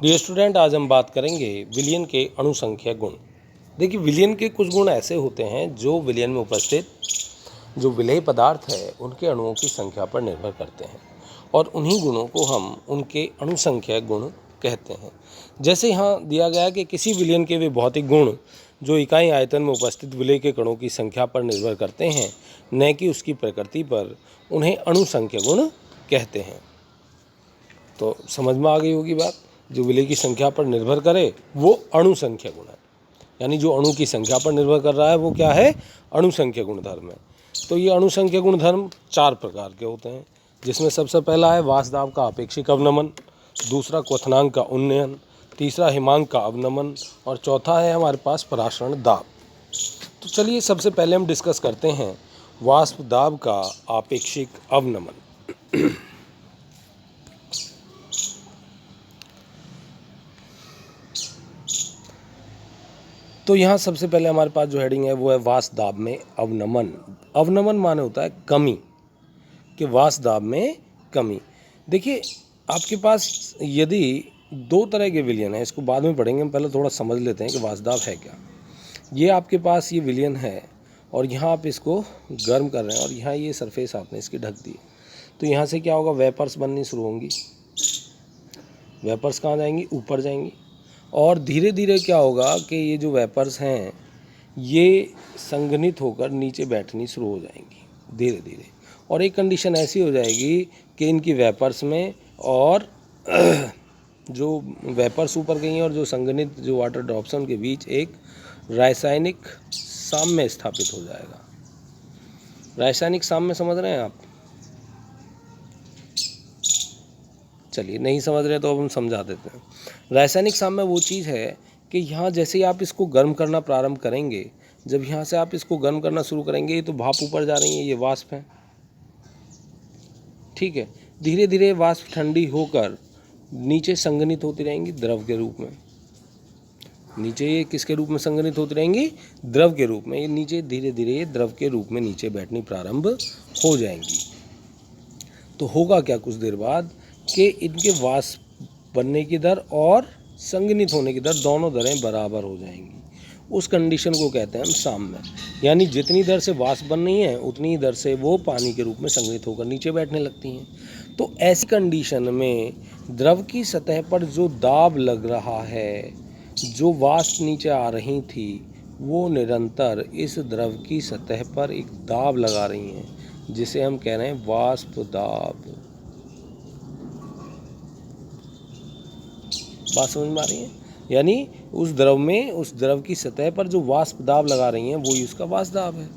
Dear student, आज हम बात करेंगे विलयन के अणुसंख्या गुण। देखिए, विलयन के कुछ गुण ऐसे होते हैं जो विलयन में उपस्थित जो विलेय पदार्थ है उनके अणुओं की संख्या पर निर्भर करते हैं और उन्हीं गुणों को हम उनके अणुसंख्या गुण कहते हैं। जैसे यहाँ दिया गया कि किसी विलयन के वे भौतिक गुण जो इकाई आयतन में उपस्थित विलेय के कणों की संख्या पर निर्भर करते हैं, न कि उसकी प्रकृति पर, उन्हें अणुसंख्या गुण कहते हैं। तो समझ में आ गई होगी बात। जो विलेय की संख्या पर निर्भर करे वो अणुसंख्या गुण है, यानी जो अणु की संख्या पर निर्भर कर रहा है वो क्या है? अणुसंख्या गुणधर्म है। तो ये अणुसंख्या गुणधर्म 4 प्रकार के होते हैं, जिसमें सबसे पहला है वाष्पदाब का अपेक्षिक अवनमन, दूसरा क्वथनांक का उन्नयन, तीसरा हिमांक का अवनमन और चौथा है हमारे पास पराशरण दाब। तो चलिए सबसे पहले हम डिस्कस करते हैं वाष्पदाब का आपेक्षिक अवनमन। तो यहाँ सबसे पहले हमारे पास जो हेडिंग है वो है वाष्पदाब में अवनमन। अवनमन माने होता है कमी, कि वाष्पदाब में कमी। देखिए, आपके पास यदि 2 तरह के विलयन है, इसको बाद में पढ़ेंगे, हम पहले थोड़ा समझ लेते हैं कि वाष्पदाब है क्या। ये आपके पास ये विलयन है और यहाँ आप इसको गर्म कर रहे हैं और यहाँ ये सरफेस आपने इसकी ढक दी, तो यहाँ से क्या होगा? वेपर्स बननी शुरू होंगी। वेपर्स कहाँ जाएंगी? ऊपर जाएंगी। और धीरे धीरे क्या होगा कि ये जो वेपर्स हैं ये संघनित होकर नीचे बैठनी शुरू हो जाएंगी धीरे धीरे, और एक कंडीशन ऐसी हो जाएगी कि इनकी वेपर्स में और जो वेपर्स ऊपर गई हैं और जो संघनित जो वाटर ड्रॉप्स हैं उनके बीच एक रासायनिक साम्य स्थापित हो जाएगा। रासायनिक साम्य समझ रहे हैं आप? चलिए, नहीं समझ रहे तो अब हम समझा देते हैं। रासायनिक साम्य वो चीज़ है कि यहाँ जैसे ही आप इसको गर्म करना प्रारंभ करेंगे, जब यहाँ से आप इसको गर्म करना शुरू करेंगे तो भाप ऊपर जा रही है, ये वाष्प है, ठीक है। धीरे धीरे वाष्प ठंडी होकर नीचे संघनित होती रहेंगी द्रव के रूप में। नीचे ये किसके रूप में संघनित होती रहेंगी? द्रव के रूप में। ये नीचे धीरे धीरे ये द्रव के रूप में नीचे बैठनी प्रारंभ हो जाएंगी। तो होगा क्या कुछ देर बाद कि इनके वाष्प बनने की दर और संघनित होने की दर, दोनों दरें बराबर हो जाएंगी। उस कंडीशन को कहते हैं हम साम्य, यानी जितनी दर से वाष्प बन रही है उतनी ही दर से वो पानी के रूप में संघनित होकर नीचे बैठने लगती हैं। तो ऐसी कंडीशन में द्रव की सतह पर जो दाब लग रहा है, जो वाष्प नीचे आ रही थी, वो निरंतर इस द्रव की सतह पर एक दाब लगा रही हैं, जिसे हम कह रहे हैं वाष्प दाब। बात समझ में आ रही है? यानी उस द्रव में, उस द्रव की सतह पर जो वाष्प दाब लगा रही हैं वो ही उसका वाष्प दाब है।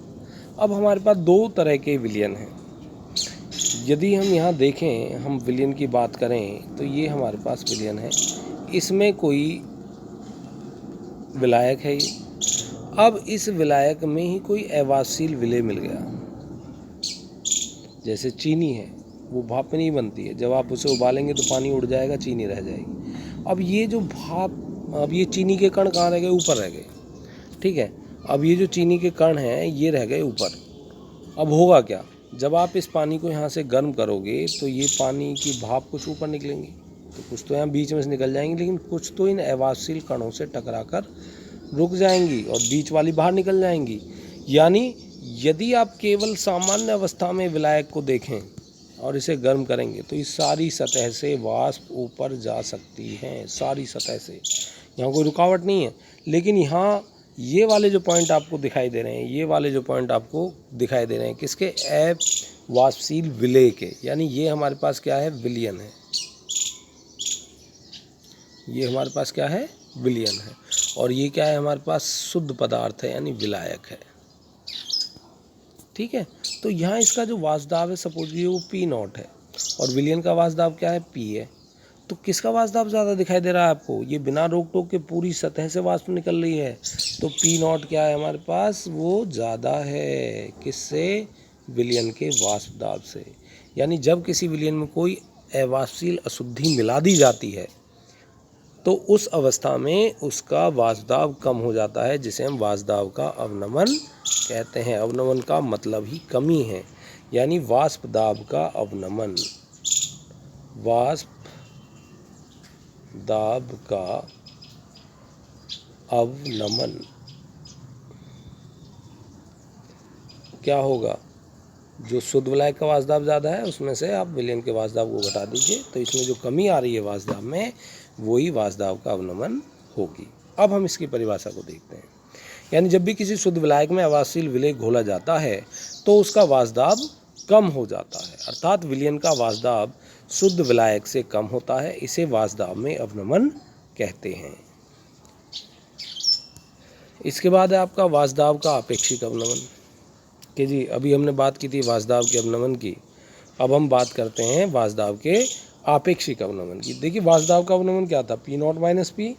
अब हमारे पास 2 तरह के विलयन हैं। यदि हम यहाँ देखें, हम विलयन की बात करें तो ये हमारे पास विलयन है, इसमें कोई विलायक है ये। अब इस विलायक में ही कोई अवाष्पशील विलेय मिल गया। जैसे चीनी है, वो भाप में नहीं बनती है, जब आप उसे उबालेंगे तो पानी उड़ जाएगा, चीनी रह जाएगी। अब ये जो भाप, अब ये चीनी के कण कहाँ रह गए? ऊपर रह गए, ठीक है। अब ये जो चीनी के कण हैं ये रह गए ऊपर। अब होगा क्या? जब आप इस पानी को यहाँ से गर्म करोगे तो ये पानी की भाप कुछ ऊपर निकलेंगी, तो कुछ तो यहाँ बीच में से निकल जाएंगी, लेकिन कुछ तो इन अवाष्पशील कणों से टकराकर रुक जाएंगी और बीच वाली बाहर निकल जाएंगी। यानी यदि आप केवल सामान्य अवस्था में विलायक को देखें और इसे गर्म करेंगे तो इस सारी सतह से वाष्प ऊपर जा सकती हैं, सारी सतह से, यहाँ कोई रुकावट नहीं है। लेकिन यहाँ ये वाले जो पॉइंट आपको दिखाई दे रहे हैं, ये वाले जो पॉइंट आपको दिखाई दे रहे हैं, किसके? अवाष्पशील विलेय के। यानी ये हमारे पास क्या है? विलयन है। ये हमारे पास क्या है? विलयन है। और ये क्या है? हमारे पास शुद्ध पदार्थ है, यानी विलायक है, ठीक है। तो यहाँ इसका जो वाष्पदाब है, सपोज ये वो P0 है, और विलयन का वाष्पदाब क्या है? P है। तो किसका वाष्पदाब ज़्यादा दिखाई दे रहा है आपको? ये बिना रोक टोक के पूरी सतह से वाष्प निकल रही है, तो P0 क्या है हमारे पास? वो ज़्यादा है। किससे? विलयन के वाष्पदाब से। यानी जब किसी विलयन में कोई अवाष्पशील अशुद्धि मिला दी जाती है तो उस अवस्था में उसका वाष्पदाब कम हो जाता है, जिसे हम वाष्पदाब का अवनमन कहते हैं। अवनमन का मतलब ही कमी है, यानी वाष्पदाब का अवनमन। वाष्प दाब का अवनमन क्या होगा? जो शुद्ध विलायक का वाष्प दाब ज़्यादा है उसमें से आप विलयन के वाष्प दाब को घटा दीजिए, तो इसमें जो कमी आ रही है वाष्प दाब में वही वाष्प दाब का अवनमन होगी। अब हम इसकी परिभाषा को देखते हैं। यानी जब भी किसी शुद्ध विलायक में अवाष्पशील विलेय घोला जाता है तो उसका वाष्प दाब कम हो जाता है, अर्थात विलयन का वाष्प दाब शुद्ध विलायक से कम होता है। इसे वाष्प दाब में अवनमन कहते हैं। इसके बाद है आपका वाष्प दाब का आपेक्षिक अवनमन। कि जी अभी हमने बात की थी वाष्प दाब के अवनमन की, अब हम बात करते हैं वाष्प दाब के आपेक्षिक अवनमन की। देखिए वाष्प दाब का अवनमन क्या था? P not minus P.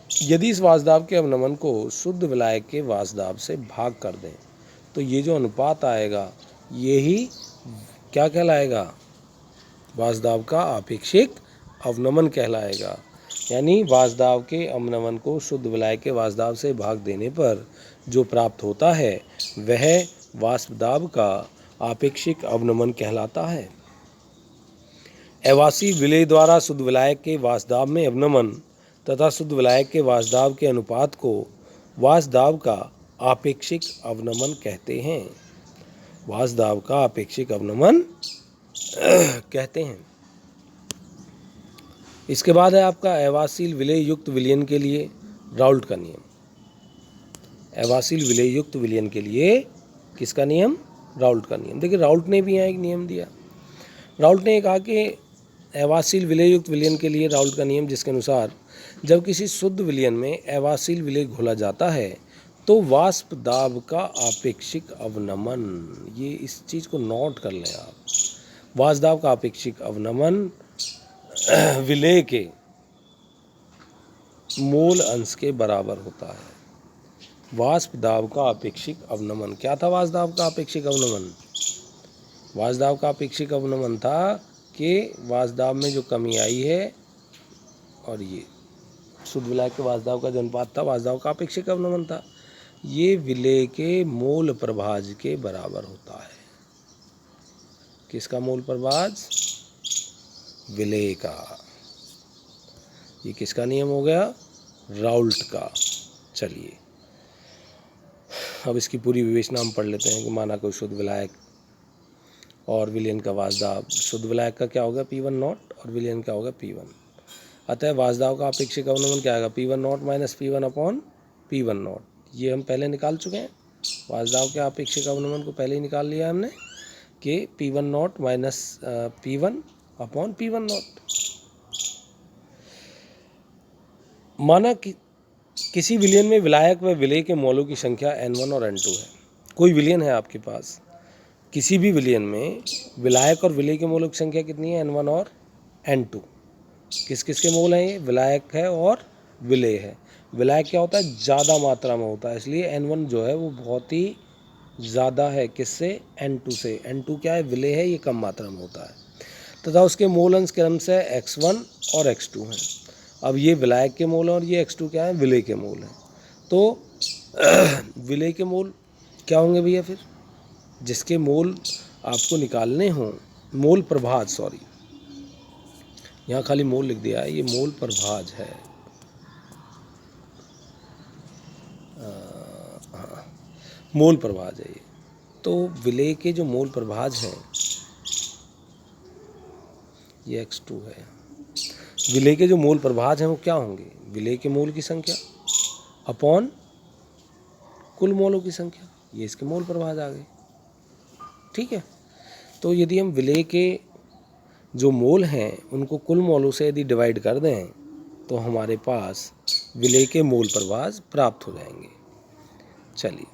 यदि इस वाष्प दाब के अवनमन को शुद्ध विलायक के वाष्प दाब से भाग कर दें तो ये जो अनुपात आएगा यही क्या कहलाएगा? वाष्प दाब का आपेक्षिक अवनमन कहलाएगा। यानी वाष्प दाब के अवनमन को शुद्ध विलायक के वाष्प दाब से भाग देने पर जो प्राप्त होता है वह वाष्प दाब का आपेक्षिक अवनमन कहलाता है। अवाष्पीय विलेय द्वारा शुद्ध विलायक के वाष्प दाब में अवनमन तथा शुद्ध विलायक के वाष्प दाब के अनुपात को वाष्प दाब का आपेक्षिक अवनमन कहते हैं। वाष्प दाब का आपेक्षिक अवनमन कहते हैं। इसके बाद है आपका अवाष्पशील विलेय युक्त विलयन के लिए राउल्ट का नियम। अवाष्पशील विलेय युक्त विलयन के लिए किसका नियम? राउल्ट का नियम। देखिए राउल्ट ने भी यहाँ एक नियम दिया। राउल्ट ने कहा कि अवाष्पशील विलेय युक्त विलयन के लिए राउल्ट का नियम, जिसके अनुसार जब किसी शुद्ध विलयन में अवाष्पशील विलेय घोला जाता है तो वाष्प दाब का आपेक्षिक अवनमन, ये इस चीज़ को नोट कर लें आप, वाष्प दाब का आपेक्षिक अवनमन विलेय के मूल अंश के बराबर होता है। वाष्प दाब का आपेक्षिक अवनमन क्या था? वाष्प दाब का आपेक्षिक अवनमन, वाष्प दाब का आपेक्षिक अवनमन था कि वाष्प दाब में जो कमी आई है और ये शुद्ध विलायक के वाष्प दाब का जो अनुपात था वाष्प दाब का आपेक्षिक अवनमन था, ये विलेय के मूल प्रभाज के बराबर होता है। किसका मूल प्रभाज? विलेय का। ये किसका नियम हो गया? राउल्ट का। चलिए अब इसकी पूरी विवेचना हम पढ़ लेते हैं कि माना कोई शुद्ध विलायक और विलयन का वाष्प दाब, शुद्ध विलायक का क्या होगा? P1 नॉट और विलयन का होगा P1। अतः वाष्प दाब का आपेक्षिक अवनमन क्या आएगा? P1 not minus P1 upon P1 not. ये हम पहले निकाल चुके हैं, वाष्प दाब के आपेक्षिक अवनमन को पहले ही निकाल लिया हमने कि P1 not minus P1 upon P1 not. माना कि किसी विलयन में विलायक व विलेय के मोलों की संख्या N1 और N2 है। कोई विलयन है आपके पास, किसी भी विलयन में विलायक और विलेय के मोलों की संख्या कितनी है? N1 और N2। किस किस के मोल हैं ये? विलायक है और विलेय है। विलायक क्या होता है? ज़्यादा मात्रा में होता है, इसलिए N1 जो है वो बहुत ही ज़्यादा है किससे? N2 से। N2 क्या है? विलेय है, ये कम मात्रा में होता है तथा उसके मोल अंश क्रम से X1 और X2 हैं। अब ये विलायक के मोल हैं और ये X2 क्या है? विलेय के मोल हैं। तो विलेय के मोल क्या होंगे भैया? फिर जिसके मोल आपको निकालने हों, मोल प्रभाज, सॉरी यहाँ खाली मोल लिख दिया है, ये मोल प्रभाज है। हाँ, मोल प्रभाज है ये। तो विलेय के जो मोल प्रभाज हैं ये X2 है। विलेय के जो मोल प्रभाज हैं वो क्या होंगे? विलेय के मोल की संख्या अपॉन कुल मोलों की संख्या, ये इसके मोल प्रभाज आ गए। ठीक है, तो यदि हम विलेय के जो मोल हैं उनको कुल मोलों से यदि डिवाइड कर दें तो हमारे पास विलेय के मोल प्रभाज प्राप्त हो जाएंगे। चलिए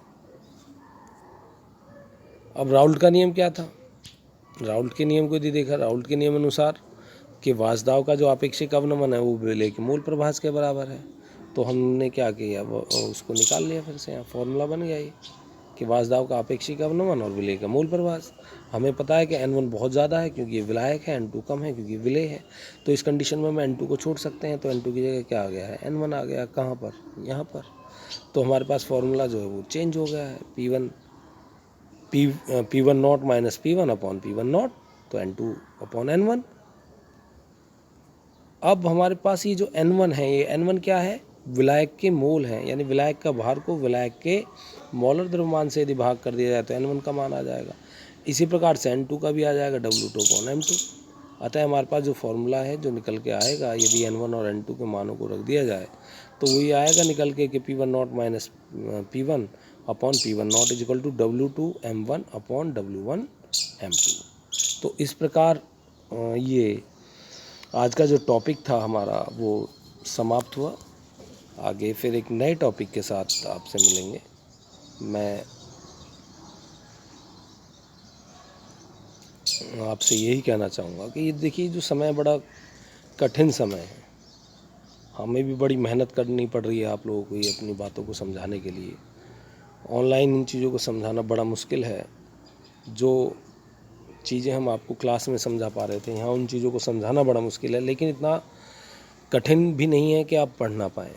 अब राउल्ट का नियम क्या था? राउल्ट के नियम को यदि देखा, राउल्ट के नियम अनुसार कि वाष्प दाब का जो आपेक्षिक अवनमन है वो विलेय के मूल प्रभाज के बराबर है। तो हमने क्या किया? वो उसको निकाल लिया, फिर से यहाँ फॉर्मूला बन गया ये कि वाष्प दाब का आपेक्षिक अवनमन और विलेय का मूल प्रभाज। हमें पता है कि N1 बहुत ज़्यादा है क्योंकि ये विलायक है, N2 कम है क्योंकि विलेय है। तो इस कंडीशन में हम N2 को छोड़ सकते हैं, तो N2 की जगह क्या आ गया है? N1 आ गया। कहाँ पर? यहाँ पर। तो हमारे पास फॉर्मूला जो है वो चेंज हो गया है, P1 not minus P1 upon P1 not, तो N2 अपॉन N1। अब हमारे पास ये जो N1 है, ये N1 क्या है, विलायक के मोल हैं, यानी विलायक का भार को विलायक के मोलर द्रव्यमान से यदि भाग कर दिया जाए तो N1 का मान आ जाएगा। इसी प्रकार से N2 का भी आ जाएगा W2/M2। अतः हमारे पास जो फॉर्मूला है जो निकल के आएगा, यदि N1 और N2 के मानों को रख दिया जाए तो वही आएगा निकल के कि P1 minus P1 upon P1 is equal to W2M1/W1M2। तो इस प्रकार ये आज का जो टॉपिक था हमारा वो समाप्त हुआ। आगे फिर एक नए टॉपिक के साथ आपसे मिलेंगे। मैं आपसे यही कहना चाहूँगा कि ये देखिए, जो समय बड़ा कठिन समय है, हमें भी बड़ी मेहनत करनी पड़ रही है आप लोगों को ये अपनी बातों को समझाने के लिए। ऑनलाइन इन चीज़ों को समझाना बड़ा मुश्किल है। जो चीज़ें हम आपको क्लास में समझा पा रहे थे, यहाँ उन चीज़ों को समझाना बड़ा मुश्किल है, लेकिन इतना कठिन भी नहीं है कि आप पढ़ ना पाएँ।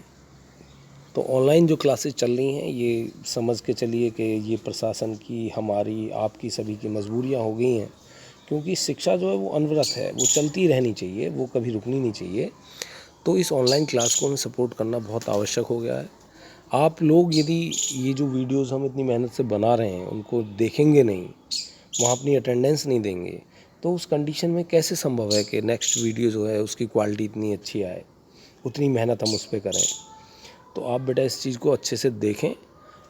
तो ऑनलाइन जो क्लासेस चल रही हैं, ये समझ के चलिए कि ये प्रशासन की, हमारी, आपकी, सभी की मजबूरियाँ हो गई हैं, क्योंकि शिक्षा जो है वो अनवरत है, वो चलती रहनी चाहिए, वो कभी रुकनी नहीं चाहिए। तो इस ऑनलाइन क्लास को हमें सपोर्ट करना बहुत आवश्यक हो गया है। आप लोग यदि ये जो वीडियोस हम इतनी मेहनत से बना रहे हैं उनको देखेंगे नहीं, वहाँ अपनी अटेंडेंस नहीं देंगे, तो उस कंडीशन में कैसे संभव है कि नेक्स्ट वीडियो जो है उसकी क्वालिटी इतनी अच्छी आए, उतनी मेहनत हम उस पर करें। तो आप बेटा इस चीज़ को अच्छे से देखें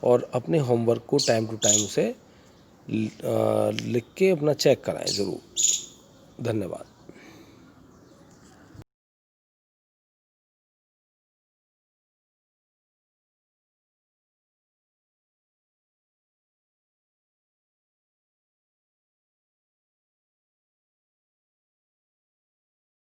और अपने होमवर्क को टाइम टू टाइम से लिख के अपना चेक कराएं ज़रूर। धन्यवाद।